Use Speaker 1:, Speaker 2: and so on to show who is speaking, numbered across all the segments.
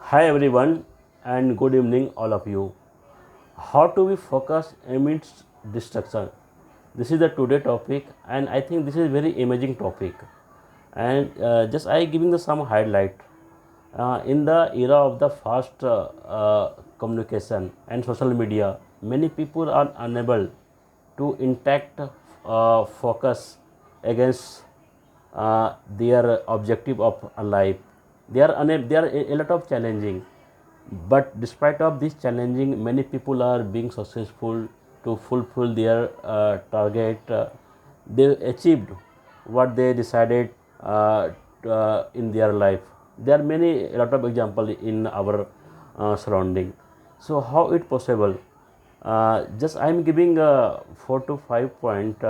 Speaker 1: Hi everyone and good evening all of you. How to be focused amidst distraction? This is the today topic and I think this is very amazing topic. And just I giving the some highlight. In the era of the fast communication and social media, many people are unable to intact focus against their objective of life. They are unable. They are a lot of challenging, but despite of this challenging, many people are being successful to fulfill their target. They achieved what they decided in their life. There are many a lot of example in our surrounding. So how it possible? Just I am giving 4 to 5 point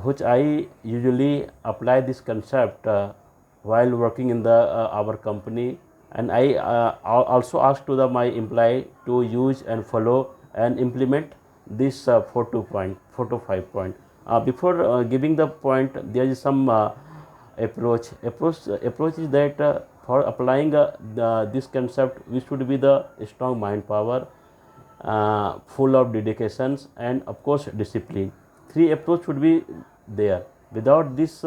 Speaker 1: which I usually apply this concept while working in the our company, and I also ask to the my employee to use and follow and implement this 4 to 5 point. Before giving the point, there is some approach is that for applying this concept, we should be the strong mind power, full of dedications and of course discipline. Three approach should be there. Without this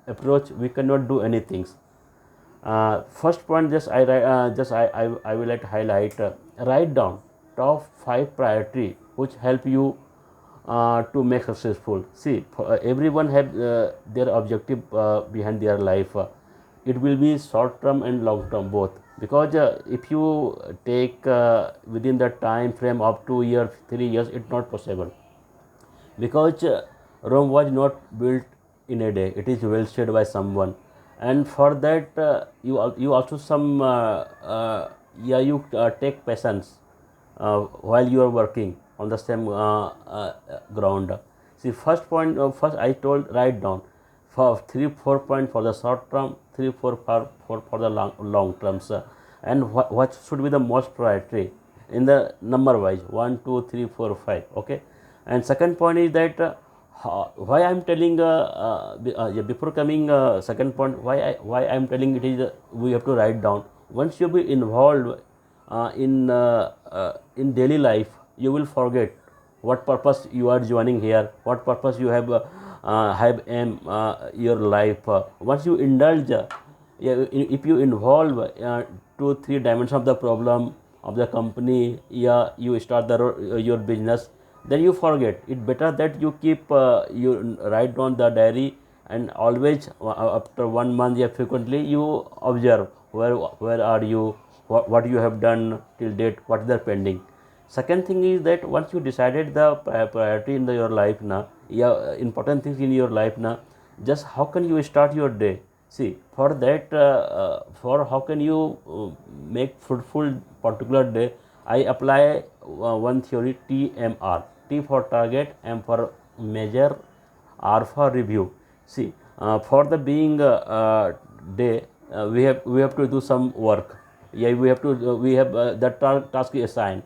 Speaker 1: approach, we cannot do anything. First point, I will like to highlight. Write down top five priority which help you to make successful. See, everyone have their objective behind their life. It will be short term and long term both. Because if you take within the time frame of 2 years, 3 years, it's not possible. Because Rome was not built in a day. It is well said by someone, and for that you also some yeah you take patience while you are working on the same ground. See, first point, first I told write down for 3 4 point for the short term, 3 4 for the long terms, and what should be the most priority in the number wise 1 2 3 4 5. Okay, and second point is that why I am telling yeah, before coming second point, why I am telling it is we have to write down. Once you be involved in daily life, you will forget what purpose you are joining here, what purpose you have in your life. Once you indulge, yeah, if you involve 2 3 dimensions of the problem of the company, yeah, you start your business, then you forget. It's better that you keep you write down the diary, and always after 1 month, yeah, frequently you observe where are you, what you have done till date, what is the pending. Second thing is that once you decided the priority in your life now, yeah, important things in your life now, just how can you start your day? See, for that, for how can you make fruitful particular day, I apply one theory, TMR. T for target, M for measure, R for review. See, for the being day, we have to do some work. Yeah, we have that task is assigned.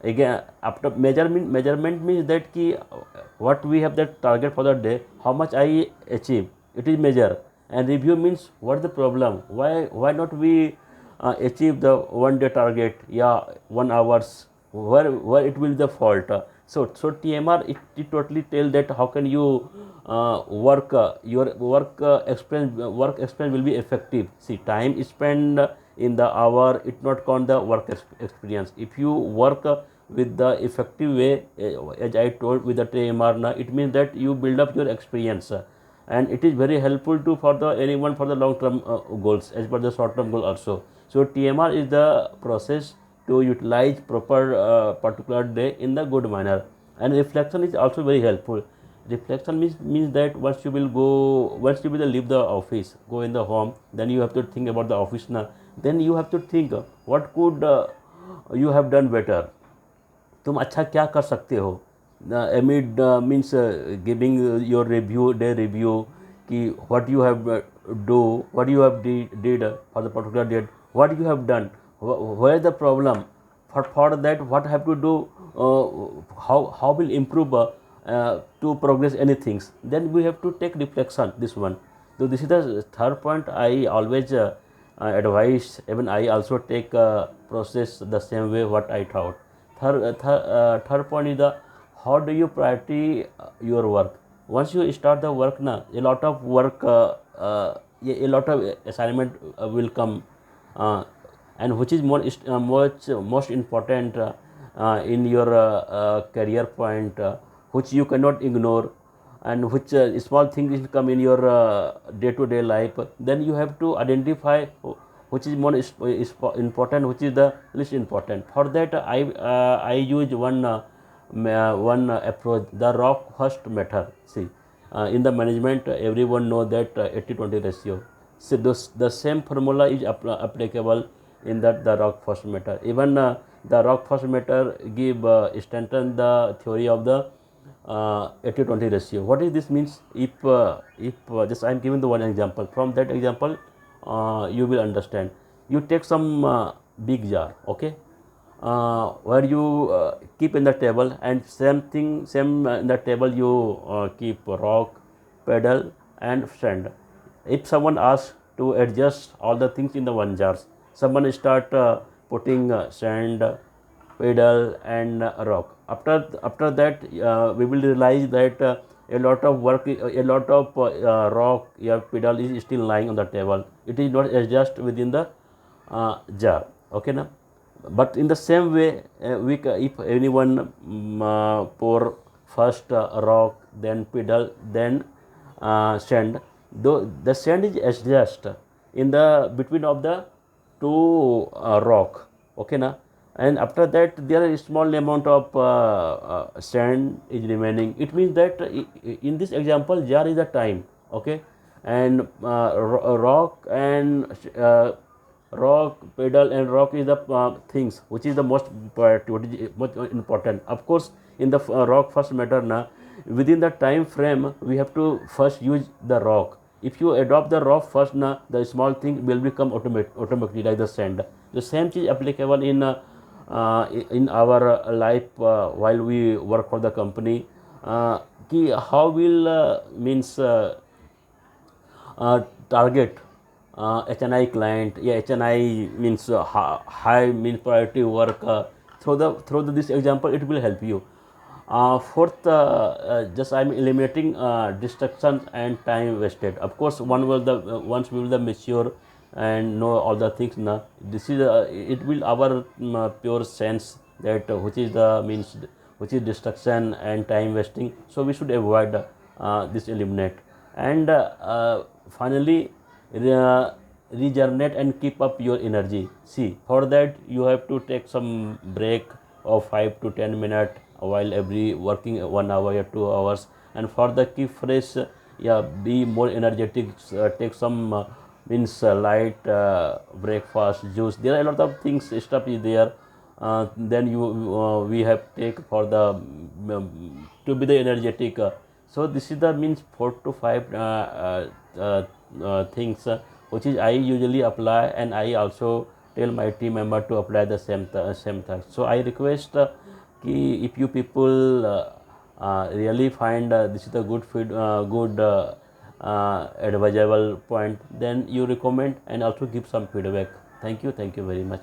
Speaker 1: Again, after measurement means that ki what we have that target for the day, how much I achieve, it is measure. And review means what the problem, why not we achieve the 1 day target, yeah, 1 hours, where it will the fault. So TMR, it totally tell that how can you work your work experience will be effective. See, time is spent in the hour, it not count the work experience. If you work with the effective way, as I told with the TMR, it means that you build up your experience, and it is very helpful to for the anyone for the long term goals as per the short term goal also. So TMR is the process to utilize proper particular day in the good manner. And reflection is also very helpful. Reflection means that once you will leave the office, go in the home, then you have to think about the office now. Then you have to think what could you have done better. तुम अच्छा क्या कर सकते हो. Amid means giving your review, day review, कि what you have do, what you have did for the particular date, what you have done, where the problem, for that what have to do, how will improve to progress anything. Then we have to take reflection, this one. So this is the third point I always advice, even I also take process the same way what I thought. Third point is the how do you priority your work. Once you start the work na, a lot of work, a lot of assignment will come, uh, and which is most important in your career point, which you cannot ignore, and which small things come in your day-to-day life. Then you have to identify which is more important, which is the least important. For that, I use one approach, the rock first method. See, in the management, everyone know that 80-20 ratio. So the same formula is applicable in that the rock first method. Even the rock first method give strengthen the theory of the 80-20 ratio. What is this means? If just I am giving the one example. From that example, you will understand. You take some big jar, okay, where you keep in the table, and same in the table you keep rock, pedal, and sand. If someone asks to adjust all the things in the one jars, someone start putting sand, pedal, and rock. After that, we will realize that a lot of work, a lot of rock, pedal is still lying on the table. It is not adjust within the jar. Okay, now. But in the same way, if anyone pour first rock, then pedal, then sand, though the sand is adjust in the between of the two rock. Okay, na. And after that, there is small amount of sand is remaining. It means that in this example, jar is the time. Okay, and rock and rock, pedal, and rock is the things which is the most much important. Of course, in the rock first matter na, within the time frame we have to first use the rock. If you adopt the rock first na, the small thing will become automatically like the sand. The same is applicable in our life while we work for the company. How will means target HNI client. Yeah, HNI means high means priority work. Through this example, it will help you. Fourth, just I'm eliminating distractions and time wasted. Of course, once we will the mature and know all the things now. This is it will our pure sense that which is the means, which is distraction and time wasting. So we should avoid this, eliminate. And finally, regenerate and keep up your energy. See, for that you have to take some break of 5 to 10 minutes while every working 1 hour or 2 hours. And for the keep fresh, yeah, be more energetic, take some means light breakfast, juice. There are a lot of things stuff is there. Then we have take for the to be the energetic. So this is the means 4 to 5 things which is I usually apply, and I also tell my team member to apply the same thing. So I request if you people really find this is a good advisable point, then you recommend and also give some feedback. Thank you very much.